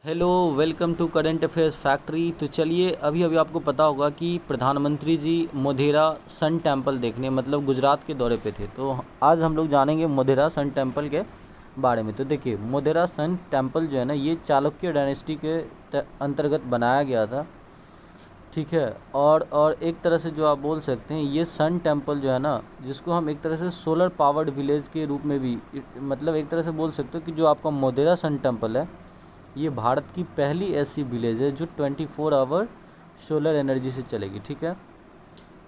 Hello, welcome to current affairs factory. तो चलिए, अभी अभी आपको पता होगा कि प्रधानमंत्री जी मोढेरा सन टेम्पल देखने मतलब गुजरात के दौरे पे थे। तो आज हम लोग जानेंगे मोढेरा सन टेम्पल के बारे में। तो देखिए, मोढेरा सन टेम्पल जो है ना, ये चालुक्य डायनेस्टी के अंतर्गत बनाया गया था, ठीक है। और एक तरह से जो आप बोल सकते हैं, ये सन टेम्पल जो है ना, जिसको हम एक तरह से सोलर पावर्ड विलेज के रूप में भी मतलब एक तरह से बोल सकते हो कि जो आपका मोढेरा सन टेम्पल है, ये भारत की पहली ऐसी विलेज है जो 24 आवर सोलर एनर्जी से चलेगी, ठीक है।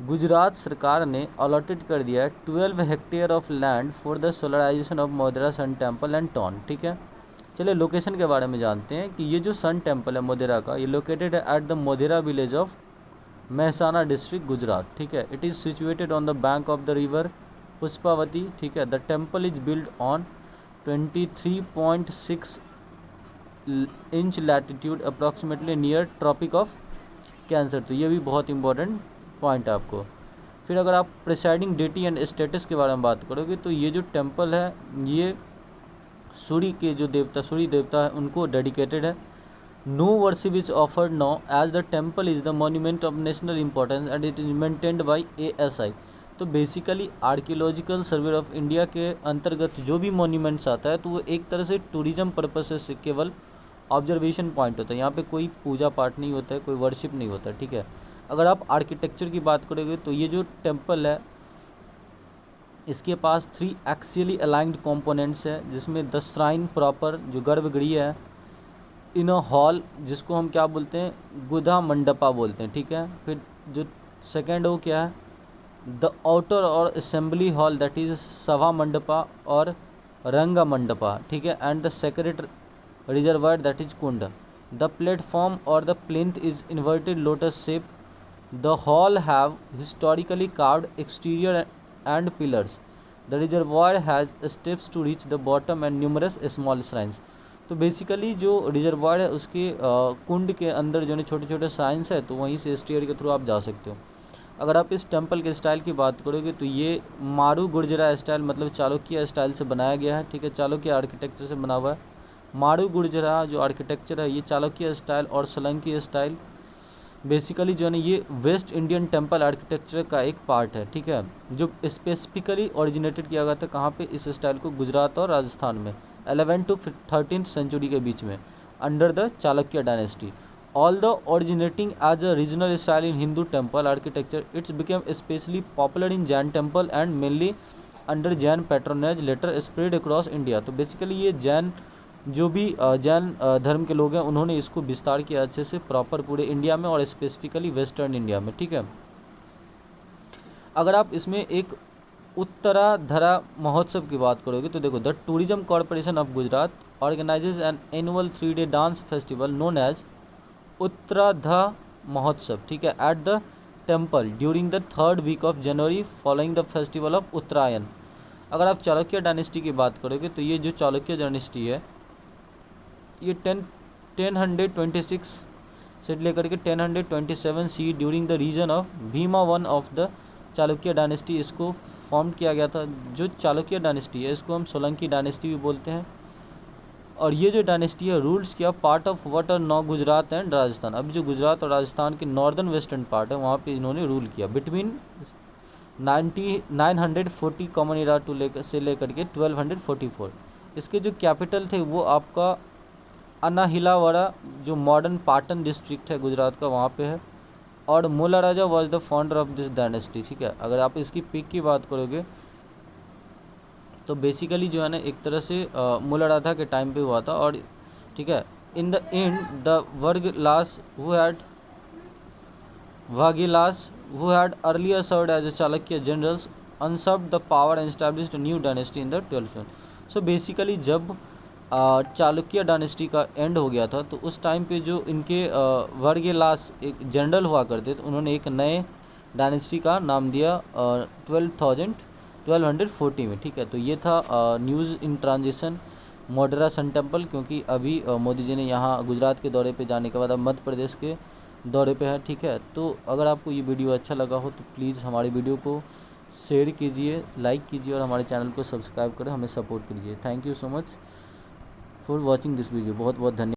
गुजरात सरकार ने अलॉटेड कर दिया है 12 hectare of land for the solarisation of Modhera sun temple and town, ठीक है। चलिए लोकेशन के बारे में जानते हैं कि ये जो सन टेम्पल है मोढेरा का, ये लोकेटेड है at the Modhera village of Mehsana district Gujarat, ठीक है। It is situated on the bank of the river Pushpavati, ठीक है। The temple is build on 23.6 inch latitude approximately near tropic of cancer. तो ये भी बहुत इंपॉर्टेंट पॉइंट है आपको। फिर अगर आप प्रिसाइडिंग डेटी एंड स्टेटस के बारे में बात करोगे, तो ये जो टेम्पल है, ये सूर्य के जो देवता, सूर्य देवता है, उनको डेडिकेटेड है। No worship is offered now as the temple is the monument of national importance and it is maintained by ASI। तो basically archaeological survey of India के अंतर्गत जो भी मॉन्यूमेंट्स आता है, तो वो एक तरह से टूरिज्म पर्पस से केवल ऑब्जर्वेशन पॉइंट होता है। यहाँ पे कोई पूजा पाठ नहीं होता है, कोई वर्शिप नहीं होता है, ठीक है। अगर आप आर्किटेक्चर की बात करोगे, तो ये जो टेम्पल है, इसके पास 3 एक्सियली अलाइंड कंपोनेंट्स है, जिसमें द श्राइन प्रॉपर जो गर्भगृह है, इन अ हॉल जिसको हम क्या बोलते हैं, गुधा मंडपा बोलते हैं, ठीक है। फिर जो सेकेंड वो क्या है, द आउटर और assembly hall that is sabha mandapa और रंगा मंडपा, ठीक है। And the sacred reservoir that is kund. The platform और the plinth is inverted lotus shape. The hall have historically carved exterior and pillars. The reservoir has steps to reach the bottom and numerous small shrines. तो basically जो reservoir है, उसके कुंड के अंदर जो है छोटे छोटे श्राइन्स है, तो वहीं से स्टेयर के थ्रू आप जा सकते हो। अगर आप इस टेम्पल के स्टाइल की बात करोगे, तो ये मारू गुर्जरा स्टाइल मतलब चालुक्य स्टाइल से बनाया गया है, ठीक है। चालुक्य आर्किटेक्चर से बना हुआ है। मारू गुर्जरा जो आर्किटेक्चर है, ये चालुक्य स्टाइल और सोलंकी स्टाइल बेसिकली जो है ना, ये वेस्ट इंडियन टेम्पल आर्किटेक्चर का एक पार्ट है, ठीक है, जो स्पेसिफिकली ओरिजिनेटेड किया गया था कहाँ पे, इस स्टाइल को गुजरात और राजस्थान में 11th to 13th सेंचुरी के बीच में under the Chalukya dynasty. All the originating as a regional style in Hindu temple architecture, its became specially popular in Jain temple and mainly under Jain patronage later spread across India. तो basically ये जैन जो भी जैन धर्म के लोग हैं, उन्होंने इसको विस्तार किया अच्छे से प्रॉपर पूरे इंडिया में और स्पेसिफिकली वेस्टर्न इंडिया में, ठीक है। अगर आप इसमें एक उत्तराधरा महोत्सव की बात करोगे, तो देखो, the tourism corporation of Gujarat organizes an annual 3-day dance festival known as Uttarardha Mahotsav, ठीक है, at the temple during the 3rd week of January following the festival of Uttarayan. अगर आप चालुक्य डायनेस्टी की बात करोगे, तो ये जो चालुक्य डायनेस्टी है, ये 1026 से लेकर के 1027 C during the region of Bhima one of the Chalukya dynasty इसको फॉर्म किया गया था। जो चालुक्य डायनेस्टी है, इसको हम सोलंकी डायनेस्टी भी बोलते हैं। और ये जो डायनेस्टी है, रूल्स किया part of what are now Gujarat and Rajasthan. अभी जो गुजरात और राजस्थान के नॉर्दर्न वेस्टर्न पार्ट है, वहाँ पे इन्होंने रूल किया बिटवीन 940 कॉमन एरा टू लेकर के 1244। इसके जो कैपिटल थे, वो आपका अनाहिलावाड़ा जो मॉडर्न पाटन डिस्ट्रिक्ट है गुजरात का, वहाँ पे है। और Mula Raja was the founder of this dynasty, ठीक है। अगर आप इसकी पीक की बात करोगे, तो बेसिकली जो है ना, एक तरह से मुला राजा के टाइम पे हुआ था, और ठीक है। In the end the Vaghelas who had earlier served as a Chalukya generals usurped the power and established a new dynasty in the 12th century। So basically जब चालुक्य डायनेस्टी का एंड हो गया था, तो उस टाइम पे जो इनके वर्गिलास एक जनरल हुआ करते थे, उन्होंने एक नए डायनेस्टी का नाम दिया 1240 में, ठीक है। तो ये था news in transition Modhera sun temple, क्योंकि अभी मोदी जी ने यहाँ गुजरात के दौरे पे जाने के बाद अब मध्य प्रदेश के दौरे पे है, ठीक है। तो अगर आपको ये वीडियो अच्छा लगा हो, तो प्लीज़ हमारी वीडियो को शेयर कीजिए, लाइक कीजिए और हमारे चैनल को सब्सक्राइब करें, हमें सपोर्ट कीजिए। Thank you so much for watching this video. बहुत बहुत धन्यवाद।